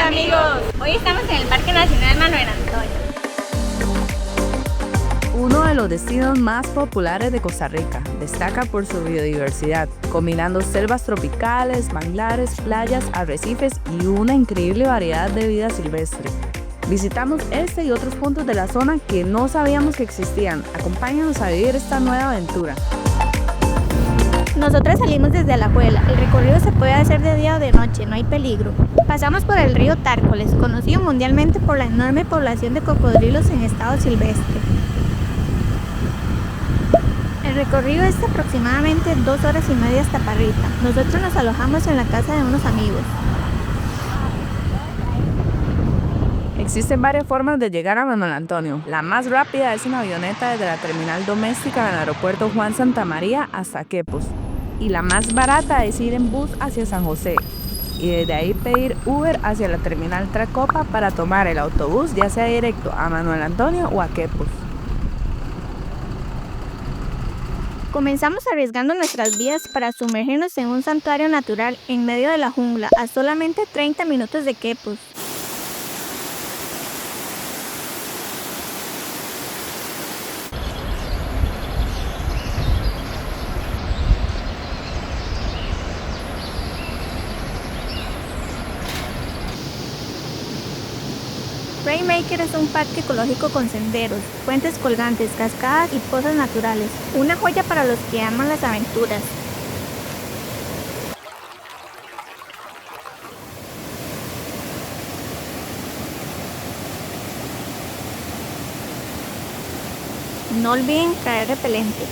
Hola amigos, hoy estamos en el Parque Nacional Manuel Antonio. Uno de los destinos más populares de Costa Rica, destaca por su biodiversidad, combinando selvas tropicales, manglares, playas, arrecifes y una increíble variedad de vida silvestre. Visitamos este y otros puntos de la zona que no sabíamos que existían. Acompáñanos a vivir esta nueva aventura. Nosotras salimos desde Alajuela. El recorrido se puede hacer de día o de noche, no hay peligro. Pasamos por el río Tárcoles, conocido mundialmente por la enorme población de cocodrilos en estado silvestre. El recorrido es de aproximadamente 2 horas y media hasta Parrita. Nosotros nos alojamos en la casa de unos amigos. Existen varias formas de llegar a Manuel Antonio. La más rápida es una avioneta desde la terminal doméstica del aeropuerto Juan Santamaría hasta Quepos. Y la más barata es ir en bus hacia San José. Y desde ahí pedir Uber hacia la terminal Tracopa para tomar el autobús ya sea directo a Manuel Antonio o a Quepos. Comenzamos arriesgando nuestras vidas para sumergirnos en un santuario natural en medio de la jungla a solamente 30 minutos de Quepos. Rainmaker es un parque ecológico con senderos, puentes colgantes, cascadas y pozas naturales. Una joya para los que aman las aventuras. No olviden traer repelente.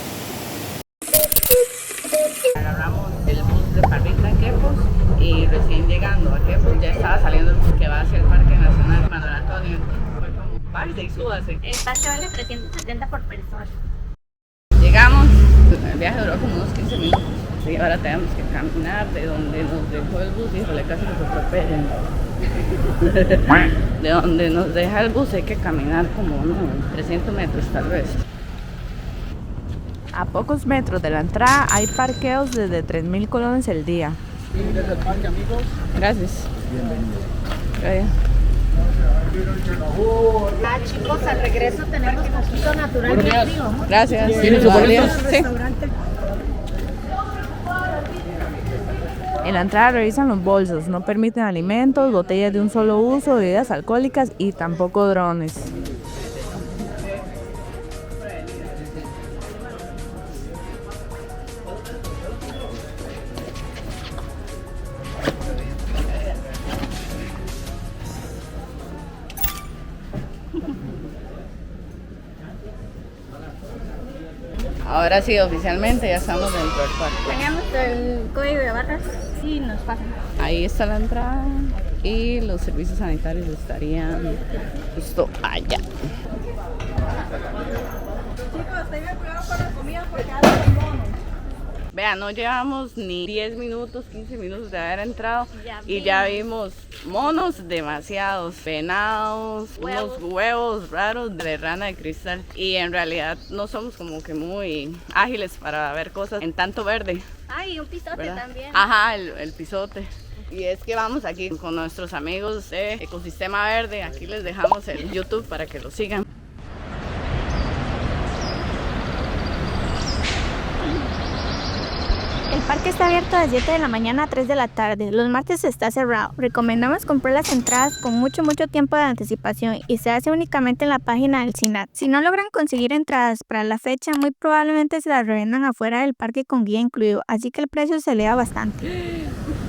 Agarramos el bus de Parrita a Quepos y recién llegando a Quepos ya estaba saliendo el bus que va hacia el Parque Nacional Manuel Antonio. Fue como, párese y súbase. El pase vale 370 por persona. Llegamos, el viaje duró como unos 15 minutos y ahora tenemos que caminar de donde nos dejó el bus. Híjole, casi nos atropellan. De donde nos deja el bus hay que caminar como unos 300 metros tal vez. A pocos metros de la entrada hay parqueos desde 3.000 colones el día. Bienvenidos al parque, amigos. Gracias. Bienvenidos. Chicos, al regreso tenemos poquito natural de frío. Gracias. ¿Tienen su boleto? Sí. En la entrada revisan los bolsos, no permiten alimentos, botellas de un solo uso, bebidas alcohólicas y tampoco drones. Ahora sí, oficialmente ya estamos dentro del parque. Tenemos el código de barras y nos pasan. Ahí está la entrada y los servicios sanitarios estarían justo allá. Chicos, tengan cuidado con la comida porque hacen monos. Vean, no llevamos ni 10 minutos, 15 minutos de haber entrado y Ya ya vimos monos demasiados, venados, unos huevos raros de rana de cristal. Y en realidad no somos como que muy ágiles para ver cosas en tanto verde, Ay, un pisote ¿verdad? también. Ajá, el pisote. Y es que vamos aquí con nuestros amigos de Ecosistema Verde. Aquí les dejamos el YouTube para que lo sigan. El parque está abierto de 7 de la mañana a 3 de la tarde. Los martes está cerrado. Recomendamos comprar las entradas con mucho tiempo de anticipación y se hace únicamente en la página del SINAT. Si no logran conseguir entradas para la fecha, muy probablemente se las revendan afuera del parque con guía incluido, así que el precio se eleva bastante.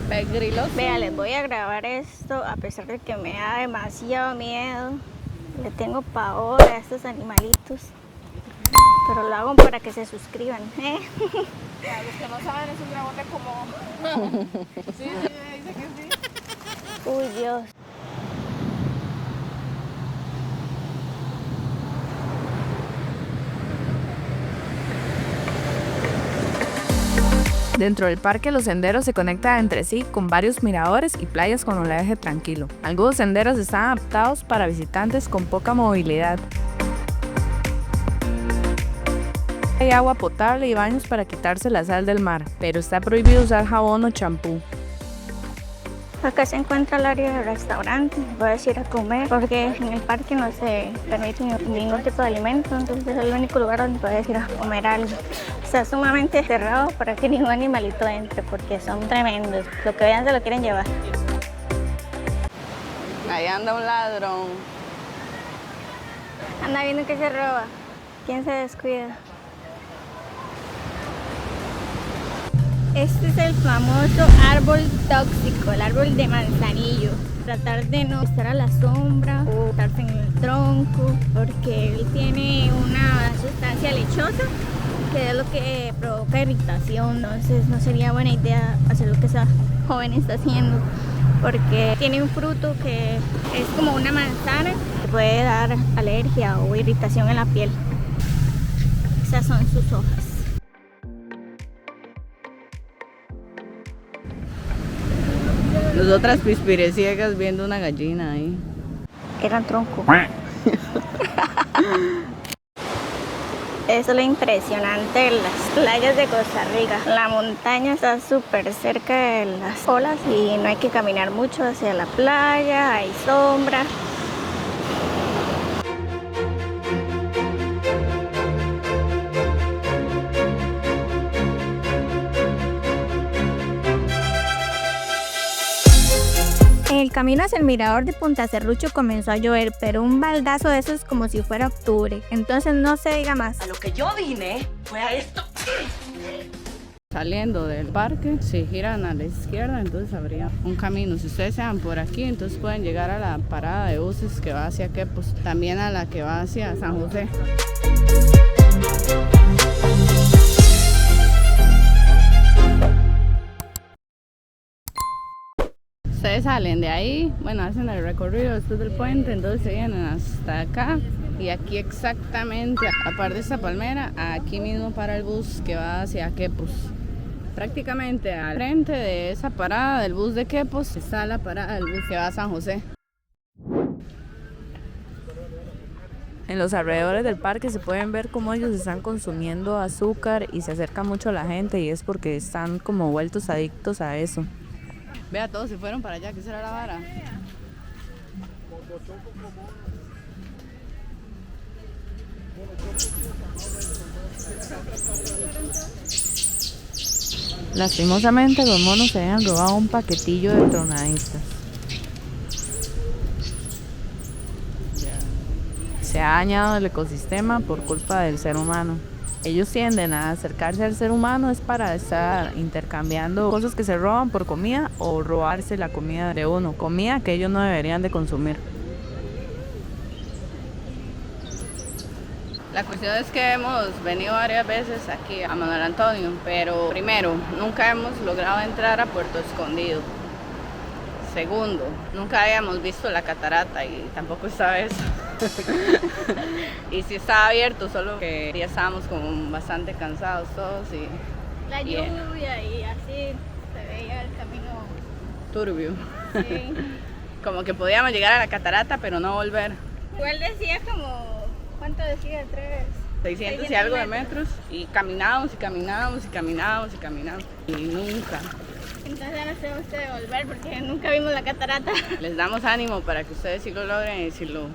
Pegrilos. Vea, les voy a grabar esto a pesar de que me da demasiado miedo. Le tengo pavor a estos animalitos. Pero lo hago para que se suscriban, ¿eh? Para los que no saben, es un dragón de como... Sí, dice que sí. Uy, Dios. Dentro del parque los senderos se conectan entre sí con varios miradores y playas con oleaje tranquilo. Algunos senderos están adaptados para visitantes con poca movilidad. Hay agua potable y baños para quitarse la sal del mar, pero está prohibido usar jabón o champú. Acá se encuentra el área de restaurante, puedes ir a comer porque en el parque no se permite ningún tipo de alimento, entonces es el único lugar donde puedes ir a comer algo. Está sumamente cerrado para que ningún animalito entre porque son tremendos, lo que vean se lo quieren llevar. Ahí anda un ladrón. Anda viendo que se roba, ¿quién se descuida? Este es el famoso árbol tóxico, el árbol de manzanillo. Tratar de no estar a la sombra o estarse en el tronco porque él tiene una sustancia lechosa que es lo que provoca irritación. Entonces no sería buena idea hacer lo que esa joven está haciendo porque tiene un fruto que es como una manzana que puede dar alergia o irritación en la piel. Esas son sus hojas. Nosotras pispireciegas viendo una gallina ahí. Era un tronco. Eso es lo impresionante de las playas de Costa Rica. La montaña está súper cerca de las olas y no hay que caminar mucho hacia la playa, hay sombra. En el camino hacia el mirador de Punta Cerrucho comenzó a llover, pero un baldazo de esos como si fuera octubre. Entonces no se diga más. A lo que yo vine fue a esto. Saliendo del parque, si giran a la izquierda, entonces habría un camino. Si ustedes se van por aquí, entonces pueden llegar a la parada de buses que va hacia Quepos, también a la que va hacia San José. Ustedes salen de ahí, bueno, hacen el recorrido después del puente, entonces se vienen hasta acá y aquí exactamente, aparte de esta palmera, aquí mismo para el bus que va hacia Quepos. Prácticamente al frente de esa parada del bus de Quepos está la parada del bus que va a San José. En los alrededores del parque se pueden ver cómo ellos están consumiendo azúcar y se acerca mucho a la gente y es porque están como vueltos adictos a eso. Vea, todos se fueron para allá, ¿qué será la vara? Lastimosamente los monos se habían robado un paquetillo de tronadistas. Se ha dañado el ecosistema por culpa del ser humano. Ellos tienden a acercarse al ser humano es para estar intercambiando cosas que se roban por comida o robarse la comida de uno, comida que ellos no deberían de consumir. La cuestión es que hemos venido varias veces aquí a Manuel Antonio, pero primero, nunca hemos logrado entrar a Puerto Escondido. Segundo, nunca habíamos visto la catarata y tampoco esta vez. Y sí estaba abierto, solo que ya estábamos como bastante cansados todos y La lluvia y así se veía el camino turbio. Sí. Como que podíamos llegar a la catarata pero no volver. Igual decía como, ¿cuánto decía? 600 y algo de metros y caminábamos y caminábamos y caminábamos y caminábamos y nunca. Entonces ya nos tenemos que devolver porque nunca vimos la catarata. Les damos ánimo para que ustedes sí lo logren y si lo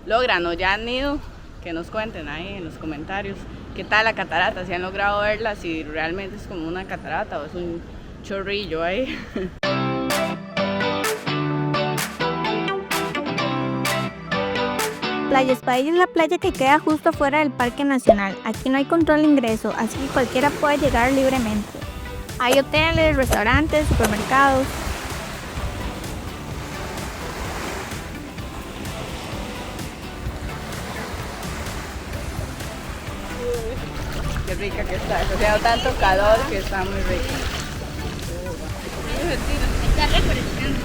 logran o ya han ido, que nos cuenten ahí en los comentarios qué tal la catarata, si han logrado verla, si realmente es como una catarata o es un chorrillo ahí. Playa Espadilla es la playa que queda justo fuera del Parque Nacional. Aquí no hay control de ingreso, así que cualquiera puede llegar libremente. Hay hoteles, restaurantes, supermercados. Qué rica que está, está haciendo tanto calor que está muy rica. Está refrescante.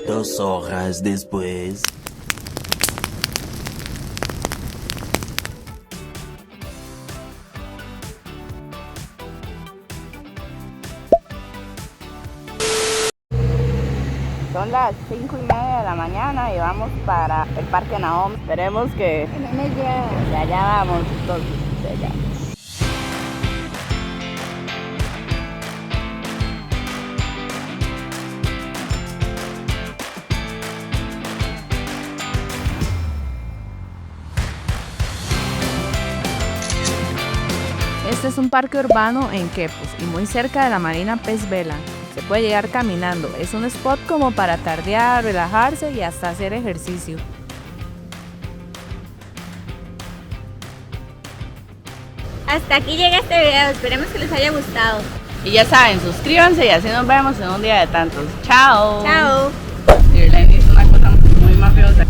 2 horas después. Son las 5:30 de la mañana y vamos para el Parque Nahom. Esperemos que de allá vamos, entonces, de allá. Este es un parque urbano en Quepos y muy cerca de la Marina Pez Vela. Se puede llegar caminando. Es un spot como para tardear, relajarse y hasta hacer ejercicio. Hasta aquí llega este video, esperemos que les haya gustado. Y ya saben, suscríbanse y así nos vemos en un día de tantos. Chao. Chao. Irlene hizo una cosa muy mafiosa.